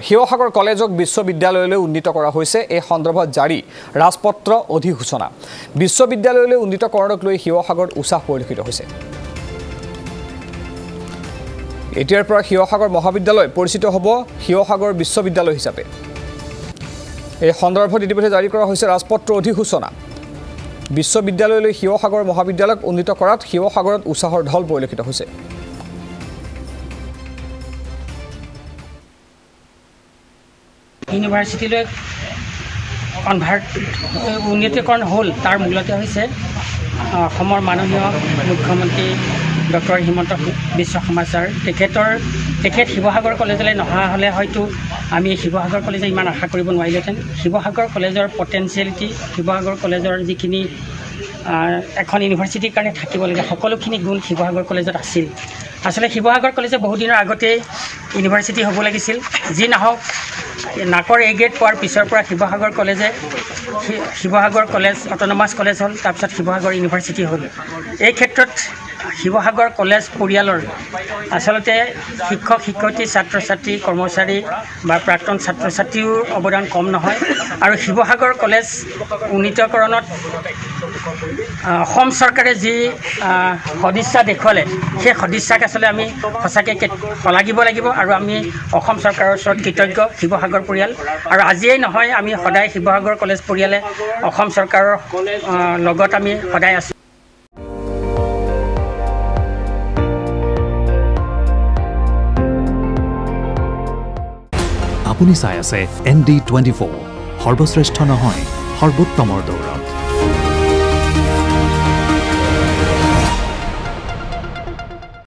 শিৱসাগৰ কলেজক বিশ্ববিদ্যালয়লৈ উন্নীত কৰা হৈছে এই সন্দৰ্ভত জাৰি ৰাজপত্ৰ অধিসূচনা বিশ্ববিদ্যালয়লৈ উন্নীতকৰণক লৈ শিৱসাগৰত উৎসাহ পৰিলক্ষিত হৈছে এতিয়াৰ পৰা শিৱসাগৰ মহাবিদ্যালয় পৰিচিত হ'ব শিৱসাগৰ বিশ্ববিদ্যালয় হিচাপে এই সন্দৰ্ভত ইতিমধ্যে জাৰি কৰা হৈছে ৰাজপত্ৰ অধিসূচনা বিশ্ববিদ্যালয়লৈ শিৱসাগৰ মহাবিদ্যালয়ক উন্নীত কৰাত শিৱসাগৰত উৎসাহৰ ঢল পৰিলক্ষিত হৈছে ইউনিভাৰ্চিটিলৈ উন্নীতকৰণ হ'ল তাৰ মূলতে হৈছে অসমৰ মাননীয় মুখ্যমন্ত্ৰী ডক্টৰ হিমন্ত বিশ্ব শৰ্মা ছাৰ তেখেত শিৱসাগৰ কলেজলৈ নহা হ'লে হয়তো আমি শিৱসাগৰ কলেজে ইমান আশা কৰিব নোৱাৰিলোহেঁতেন শিৱসাগৰ কলেজৰ পটেঞ্চিয়েলিটি শিৱসাগৰ কলেজৰ যিখিনি এখন ইউনিভাৰ্চিটিৰ কাৰণে থাকিবলগীয়া সকলোখিনি গুণ শিৱসাগৰ কলেজত আছিল আচলতে শিৱসাগৰ কলেজে বহুদিনৰ আগতেই ইউনিভাৰ্চিটি হ'ব লাগিছিল যি নহওক নাকৰ এ গ্ৰেড পোৱাৰ পিছৰ পৰা শিৱসাগৰ কলেজ অট'নমাছ কলেজ হ'ল তাৰপিছত শিৱসাগৰ ইউনিভাৰ্চিটি হ'ল এই ক্ষেত্ৰত শিৱসাগৰ কলেজ পৰিয়ালৰ আচলতে শিক্ষক শিক্ষয়িত্ৰী ছাত্ৰ ছাত্ৰী কৰ্মচাৰী বা প্ৰাক্তন ছাত্ৰ ছাত্ৰীৰ অৱদান কম নহয় আৰু শিৱসাগৰ কলেজ উন্নীতকৰণত অসম চৰকাৰে যি সদিচ্ছা দেখুৱালে সেই সদিচ্ছাক আচলতে আমি সঁচাকৈ শলাগিব লাগিব আৰু আমি অসম চৰকাৰৰ ওচৰত কৃতজ্ঞ শিৱসাগৰ পৰিয়াল আৰু আজিয়েই নহয় আমি সদায় শিৱসাগৰ কলেজ পৰিয়ালে অসম চৰকাৰৰ লগত আমি সদায় আছোঁ আপুনি চাই আছে ND24 সৰ্বশ্ৰেষ্ঠ নহয় সৰ্বোত্তমৰ দৌৰা